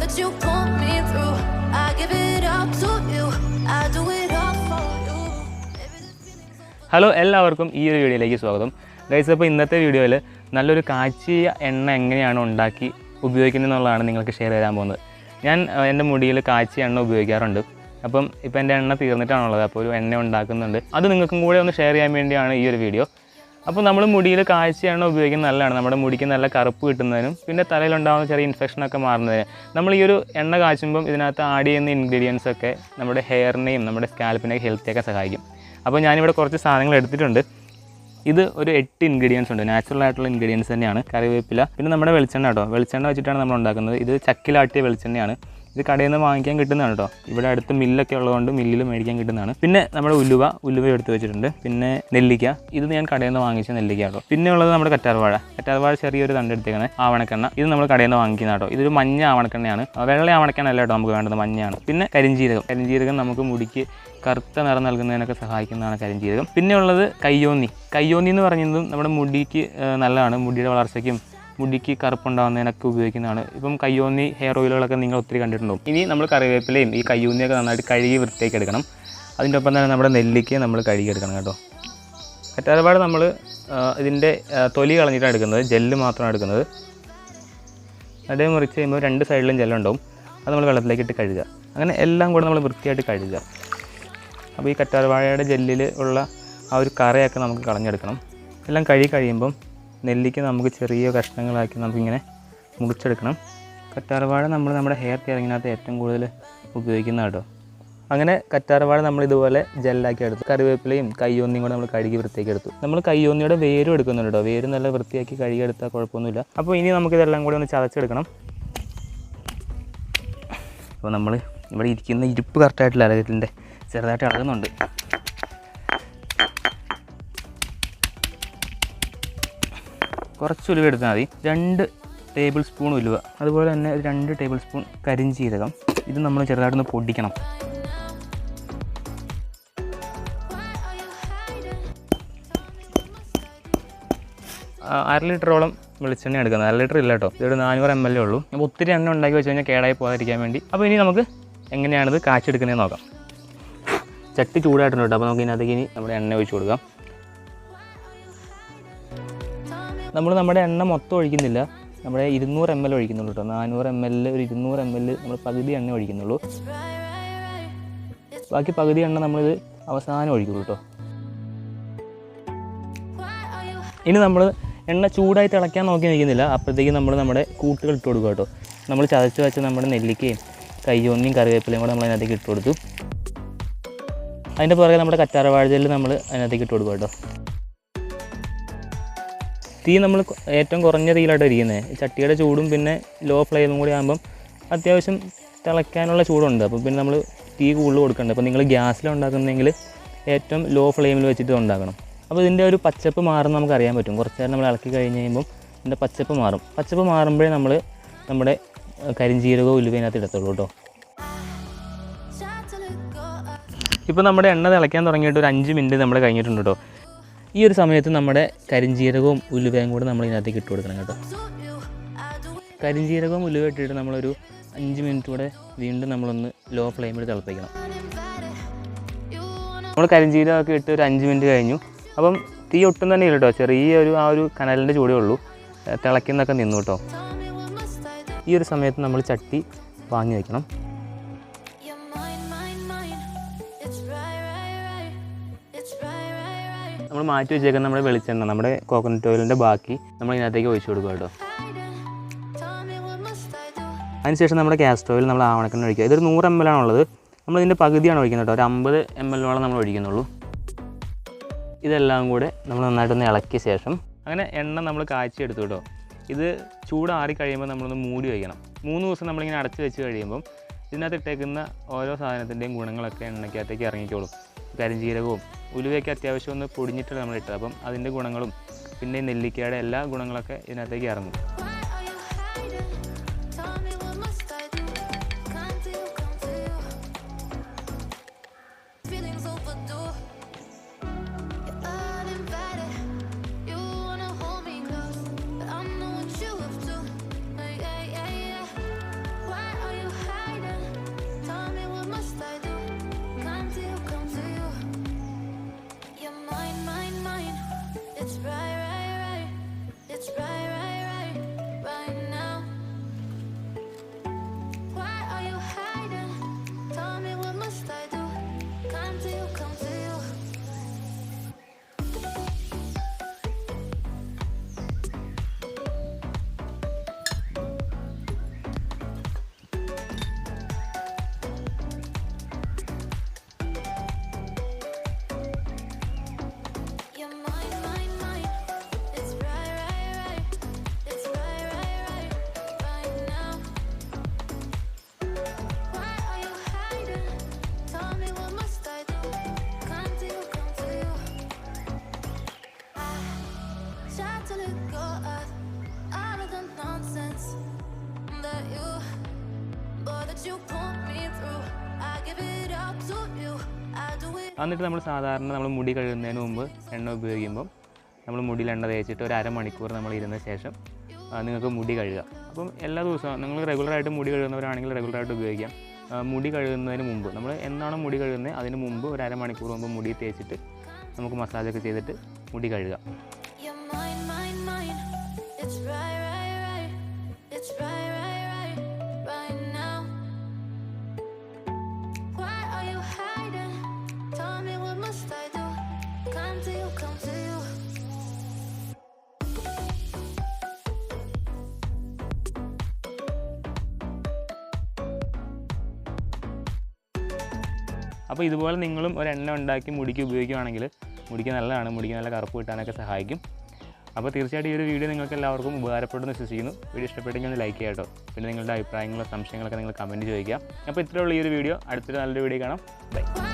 that you pull me through. I give it up to you. I do it all for you. Hello എല്ലാവർക്കും ഈ ഒരു വീഡിയോയിലേക്ക് സ്വാഗതം. Guys, അപ്പോൾ ഇന്നത്തെ വീഡിയോയിൽ നല്ലൊരു കാച്ചിയ എണ്ണ എങ്ങനെയാണ് ഉണ്ടാക്കി ഉപയോഗിക്കുന്നത് എന്നുള്ളതാണ് നിങ്ങൾക്ക് ഷെയർ ചെയ്യാൻ പോകുന്നത്. ഞാൻ എൻ്റെ മുടിയിൽ കാച്ചിയ എണ്ണ ഉപയോഗിക്കാറുണ്ട്. അപ്പം ഇപ്പോൾ എൻ്റെ എണ്ണ തീർന്നിട്ടാണുള്ളത്, അപ്പോൾ ഒരു എണ്ണ ഉണ്ടാക്കുന്നുണ്ട്. അത് നിങ്ങൾക്കും കൂടെ ഒന്ന് ഷെയർ ചെയ്യാൻ വേണ്ടിയാണ് ഈ ഒരു വീഡിയോ. അപ്പോൾ നമ്മൾ മുടിയിൽ കാച്ചിയ എണ്ണ ഉപയോഗിക്കുന്നത് നല്ലതാണ്. നമ്മുടെ മുടിക്ക് നല്ല കറുപ്പ് കിട്ടുന്നതിനും പിന്നെ തലയിലുണ്ടാകുന്ന ചെറിയ ഇൻഫെക്ഷനൊക്കെ മാറുന്നതിനും നമ്മൾ ഈ ഒരു എണ്ണ കാച്ചുമ്പം ഇതിനകത്ത് ആഡ് ചെയ്യുന്ന ഇൻഗ്രീഡിയൻസ് ഒക്കെ നമ്മുടെ ഹെയറിനെയും നമ്മുടെ സ്കാൽപ്പിനെയും ഹെൽത്തിയൊക്കെ സഹായിക്കും. അപ്പോൾ ഞാനിവിടെ കുറച്ച് സാധനങ്ങൾ എടുത്തിട്ടുണ്ട്. ഇത് ഒരു 8 ഇൻഗ്രീഡിയൻസ് ഉണ്ട്. നാച്ചുറൽ ആയിട്ടുള്ള ഇൻഗ്രീഡിയൻസ് തന്നെയാണ്. കറിവേപ്പില, പിന്നെ നമ്മുടെ വെളിച്ചെണ്ണ കേട്ടോ. വെളിച്ചെണ്ണ വെച്ചിട്ടാണ് നമ്മൾ ഉണ്ടാക്കുന്നത്. ഇത് ചക്കിലാട്ടിയ വെളിച്ചെണ്ണയാണ്. ഇത് കടയിൽ നിന്ന് വാങ്ങിക്കാൻ കിട്ടുന്നതാണ് കേട്ടോ. ഇവിടെ അടുത്ത് മില്ലൊക്കെ ഉള്ളതുകൊണ്ട് മില്ലിൽ മേടിക്കാൻ കിട്ടുന്നതാണ്. പിന്നെ നമ്മുടെ ഉലുവ എടുത്ത് വെച്ചിട്ടുണ്ട്. പിന്നെ നെല്ലിക്ക, ഇത് ഞാൻ കടയിൽ നിന്ന് വാങ്ങിച്ച നെല്ലിക്ക കേട്ടോ. പിന്നെ ഉള്ളത് നമ്മുടെ കറ്റാർവാഴ ചെറിയൊരു തണ്ടെടുത്തേക്കുന്നത്. ആവണക്കെണ്ണ, ഇത് നമ്മൾ കടയിൽ നിന്ന് വാങ്ങിക്കുന്ന കേട്ടോ. ഇതൊരു മഞ്ഞ ആവണക്കെണ്ണയാണ്. വെള്ള ആവണക്കെണ്ണ അല്ല കേട്ടോ നമുക്ക് വേണ്ടത്, മഞ്ഞയാണ്. പിന്നെ കരിഞ്ജീരകം നമുക്ക് മുടിക്ക് കറുത്ത നിറം നൽകുന്നതിനൊക്കെ സഹായിക്കുന്നതാണ് കരിഞ്ജീരകം. പിന്നെ ഉള്ളത് കയ്യോന്നി എന്ന് പറയുന്നതും നമ്മുടെ മുടിക്ക് നല്ലതാണ്. മുടിയുടെ വളർച്ചയ്ക്കും മുടിക്ക് കറുപ്പുണ്ടാകുന്നതിനൊക്കെ ഉപയോഗിക്കുന്നതാണ്. ഇപ്പം കയ്യോന്നി ഹെയർ ഓയിലുകളൊക്കെ നിങ്ങൾ ഒത്തിരി കണ്ടിട്ടുണ്ടാവും. ഇനി നമ്മൾ കറിവേപ്പിലയും ഈ കയ്യോന്നിയൊക്കെ നന്നായിട്ട് കഴുകി വൃത്തിയാക്കി എടുക്കണം. അതിൻ്റെ ഒപ്പം തന്നെ നമ്മുടെ നെല്ലിക്ക നമ്മൾ കഴുകിയെടുക്കണം കേട്ടോ. കറ്റാർവാഴ നമ്മൾ ഇതിൻ്റെ തൊലി കളഞ്ഞിട്ടാണ് എടുക്കുന്നത്, ജെല്ല് മാത്രമാണ് എടുക്കുന്നത്. അതേ മുറിച്ച് കഴിയുമ്പോൾ 2 സൈഡിലും ജെല്ലുണ്ടാവും. അത് നമ്മൾ വെള്ളത്തിലേക്ക് ഇട്ട് കഴുകുക. അങ്ങനെ എല്ലാം കൂടെ നമ്മൾ വൃത്തിയായിട്ട് കഴുകുക. അപ്പോൾ ഈ കറ്റാർവാഴയുടെ ജെല്ലിൽ ഉള്ള ആ ഒരു കറയൊക്കെ നമുക്ക് കളഞ്ഞെടുക്കണം. എല്ലാം കഴുകി കഴിയുമ്പം നെല്ലിക്ക നമുക്ക് ചെറിയ കഷ്ണങ്ങളാക്കി നമുക്കിങ്ങനെ മുറിച്ചെടുക്കണം. കറ്റാർവാഴ നമ്മുടെ ഹെയർ കെയറിങ്ങിനകത്ത് ഏറ്റവും കൂടുതൽ ഉപയോഗിക്കുന്ന കേട്ടോ. അങ്ങനെ കറ്റാർവാഴ നമ്മൾ ഇതുപോലെ ജെല്ലാക്കി എടുത്തു. കറിവേപ്പിലയും കയ്യോന്നിയും കൂടെ നമ്മൾ കഴുകി വൃത്തിയാക്കി എടുത്തു. നമ്മൾ കയ്യോന്നിയുടെ വേരും എടുക്കുന്നുണ്ട് കേട്ടോ. വേര് നല്ല വൃത്തിയാക്കി കഴുകിയെടുത്താൽ കുഴപ്പമൊന്നുമില്ല. അപ്പോൾ ഇനി നമുക്കിതെല്ലാം കൂടി ഒന്ന് ചതച്ചെടുക്കണം. അപ്പോൾ നമ്മൾ ഇവിടെ ഇരിക്കുന്ന ഇരിപ്പ് കറക്റ്റായിട്ടില്ല, ഇതിൻ്റെ ചെറുതായിട്ട് ഇളകുന്നുണ്ട്. കുറച്ച് ഉലുവ എടുത്താൽ മതി. 2 ടേബിൾ സ്പൂൺ ഉലുവ, അതുപോലെ തന്നെ 2 ടേബിൾ സ്പൂൺ കരിഞ്ജീരകം. ഇത് നമ്മൾ ചെറുതായിട്ടൊന്ന് പൊടിക്കണം. അര ലിറ്ററോളം വെളിച്ചെണ്ണ എടുക്കുന്നത്. 1 ലിറ്റർ ഇല്ല കേട്ടോ, ഇതൊരു 400 ml ഉള്ളൂ. അപ്പോൾ ഒത്തിരി എണ്ണ ഉണ്ടാക്കി വെച്ച് കഴിഞ്ഞാൽ കേടായി പോകാതിരിക്കാൻ വേണ്ടി. അപ്പോൾ ഇനി നമുക്ക് എങ്ങനെയാണിത് കാച്ചെടുക്കുന്നതെന്ന് നോക്കാം. ചട്ടി ചൂടായിട്ടുണ്ട് കേട്ടോ. അപ്പോൾ നമുക്ക് ഇതിനകത്തേക്ക് ഇനി നമ്മുടെ എണ്ണ ഒഴിച്ച് കൊടുക്കാം. നമ്മുടെ എണ്ണ മൊത്തം ഒഴിക്കുന്നില്ല, നമ്മുടെ 200 ml ഒഴിക്കുന്നുള്ളൂ കേട്ടോ. 400 ml ഒരു 200 ml നമ്മൾ പകുതി എണ്ണ ഒഴിക്കുന്നുള്ളൂ. ബാക്കി പകുതി എണ്ണ നമ്മളിത് അവസാനം ഒഴിക്കുള്ളൂ കേട്ടോ. ഇനി നമ്മൾ എണ്ണ ചൂടായി തിളയ്ക്കാൻ നോക്കി നിൽക്കുന്നില്ല. അപ്പോഴത്തേക്കും നമ്മൾ നമ്മുടെ കൂട്ടുകൾ ഇട്ട് കൊടുക്കുക കേട്ടോ. നമ്മൾ ചതച്ച് വെച്ച് നമ്മുടെ നെല്ലിക്കയും കയ്യോന്നിയും കറിവേപ്പിലയും കൂടെ നമ്മൾ അതിനകത്തേക്ക് ഇട്ട് കൊടുത്തു. അതിൻ്റെ പുറകെ നമ്മുടെ കറ്റാർവാഴ ജെല്ല് നമ്മൾ അതിനകത്തേക്ക് ഇട്ട് കൊടുക്കുക കേട്ടോ. തീ നമ്മൾ ഏറ്റവും കുറഞ്ഞ തീയിലായിട്ട് ഇരിക്കുന്നത്. ചട്ടിയുടെ ചൂടും പിന്നെ ലോ ഫ്ലെയിമും കൂടി ആകുമ്പം അത്യാവശ്യം തിളയ്ക്കാനുള്ള ചൂടുണ്ട്. അപ്പോൾ പിന്നെ നമ്മൾ തീ കൂടുതൽ കൊടുക്കണ്ട. അപ്പോൾ നിങ്ങൾ ഗ്യാസിലുണ്ടാക്കുന്നതെങ്കിൽ ഏറ്റവും ലോ ഫ്ലെയിമിൽ വെച്ചിട്ട് ഉണ്ടാക്കണം. അപ്പോൾ ഇതിൻ്റെ ഒരു പച്ചപ്പ് മാറുന്ന നമുക്ക് അറിയാൻ പറ്റും. കുറച്ച് നേരം നമ്മൾ ഇളക്കി കഴിഞ്ഞ് കഴിയുമ്പം ഇതിൻ്റെ പച്ചപ്പ് മാറും. പച്ചപ്പ് മാറുമ്പോഴേ നമ്മൾ നമ്മുടെ കരിഞ്ജീരകവും ഉലുവയിനകത്ത് ഇടത്തുള്ളൂ കേട്ടോ. ഇപ്പോൾ നമ്മുടെ എണ്ണ തിളയ്ക്കാൻ തുടങ്ങിയിട്ട് ഒരു 5 മിനിറ്റ് നമ്മൾ കഴിഞ്ഞിട്ടുണ്ട് കേട്ടോ. ഈ ഒരു സമയത്ത് നമ്മുടെ കരിഞ്ജീരകവും ഉലുവയും കൂടെ നമ്മൾ ഇതിനകത്തേക്ക് ഇട്ട് കൊടുക്കണം കേട്ടോ. കരിഞ്ജീരകവും ഉലുവ ഇട്ടിട്ട് നമ്മളൊരു 5 മിനിറ്റ് കൂടെ വീണ്ടും നമ്മളൊന്ന് ലോ ഫ്ലെയിമിൽ തിളപ്പിക്കണം. നമ്മൾ കരിഞ്ജീരകമൊക്കെ ഇട്ട് ഒരു 5 മിനിറ്റ് കഴിഞ്ഞു. അപ്പം തീ ഒട്ടും തന്നെ ഇല്ല കേട്ടോ. ചെറിയൊരു ആ ഒരു കനലിൻ്റെ ചൂടേ ഉള്ളൂ. തിളയ്ക്കുന്നൊക്കെ നിന്നു കേട്ടോ. ഈ ഒരു സമയത്ത് നമ്മൾ ചട്ടി വാങ്ങി വയ്ക്കണം. നമ്മൾ മാറ്റി വെച്ചേക്കുന്ന നമ്മുടെ വെളിച്ചെണ്ണ, നമ്മുടെ കോക്കനട്ട് ഓയിലിൻ്റെ ബാക്കി നമ്മൾ ഇതിനകത്തേക്ക് ഒഴിച്ചു കൊടുക്കുക കേട്ടോ. അതിനുശേഷം നമ്മുടെ കാസ്റ്റർ ഓയിൽ നമ്മൾ ആവണക്കെണ്ണ ഒഴിക്കുക. ഇതൊരു 100 ml ആണുള്ളത്. നമ്മളിതിൻ്റെ പകുതിയാണ് ഒഴിക്കുന്നത് കേട്ടോ. ഒരു 50 ml നമ്മൾ ഒഴിക്കുന്നുള്ളൂ. ഇതെല്ലാം കൂടെ നമ്മൾ നന്നായിട്ടൊന്ന് ഇളക്കിയ ശേഷം അങ്ങനെ എണ്ണ നമ്മൾ കാച്ചിയെടുത്തു കേട്ടോ. ഇത് ചൂടാറി കഴിയുമ്പോൾ നമ്മളൊന്ന് മൂടി വയ്ക്കണം. 3 ദിവസം നമ്മളിങ്ങനെ അടച്ച് വെച്ച് കഴിയുമ്പം ഇതിനകത്ത് ഇട്ടേക്കുന്ന ഓരോ സാധനത്തിൻ്റെയും ഗുണങ്ങളൊക്കെ എണ്ണയ്ക്കകത്തേക്ക് ഇറങ്ങിക്കോളും. കരിഞ്ജീരകവും ഉലുവയൊക്കെ അത്യാവശ്യം ഒന്ന് പൊടിഞ്ഞിട്ടാണ് നമ്മൾ ഇട്ടത്. അപ്പം അതിൻ്റെ ഗുണങ്ങളും പിന്നെ നെല്ലിക്കയുടെ എല്ലാ ഗുണങ്ങളൊക്കെ ഇതിനകത്തേക്ക് ഇറങ്ങും. you put me through. I give it up to you. I do it. എന്നിട്ട് നമ്മൾ സാധാരണ നമ്മൾ മുടി കഴുകുന്നതിന് മുമ്പ് എണ്ണ ഉപയോഗിക്കുമ്പം നമ്മൾ മുടിയിൽ എണ്ണ തേച്ചിട്ട് ഒരു അരമണിക്കൂർ നമ്മൾ ഇരുന്ന ശേഷം നിങ്ങൾക്ക് മുടി കഴുകുക. അപ്പം എല്ലാ ദിവസവും നിങ്ങൾ റെഗുലറായിട്ട് മുടി കഴുകുന്നവരാണെങ്കിൽ റെഗുലറായിട്ട് ഉപയോഗിക്കാം. മുടി കഴുകുന്നതിന് മുമ്പ് നമ്മൾ എന്നാണോ മുടി കഴുകുന്നത് അതിന് മുമ്പ് ഒരു അരമണിക്കൂർ മുമ്പ് മുടി തേച്ചിട്ട് നമുക്ക് മസാജൊക്കെ ചെയ്തിട്ട് മുടി കഴുകാം. You're mine, mine, mine. It's right, right, right. It's right, right, right. Right now. Why are you hiding? Tell me what must I do? Come to you, come to you. അപ്പോൾ ഇതുപോലെ നിങ്ങളും ഒരു എണ്ണ ഉണ്ടാക്കി മുടിക്ക് ഉപയോഗിക്കുകയാണെങ്കിൽ മുടിക്ക് നല്ലതാണ്, മുടിക്ക് നല്ല കറുപ്പ് കിട്ടാനൊക്കെ സഹായിക്കും. അപ്പോൾ തീർച്ചയായിട്ടും ഈ ഒരു വീഡിയോ നിങ്ങൾക്ക് എല്ലാവർക്കും ഉപകാരപ്പെടുമെന്ന് വിശ്വസിക്കുന്നു. വീഡിയോ ഇഷ്ടപ്പെട്ടെങ്കിൽ ഒന്ന് ലൈക്ക് ചെയ്യാം കേട്ടോ. പിന്നെ നിങ്ങളുടെ അഭിപ്രായങ്ങളോ സംശയങ്ങളൊക്കെ നിങ്ങൾ കമൻറ്റ് ചോദിക്കുക. അപ്പോൾ ഇത്രയുള്ള ഈ ഒരു വീഡിയോ, അടുത്തൊരു നല്ലൊരു വീഡിയോ കാണാം. ബൈ.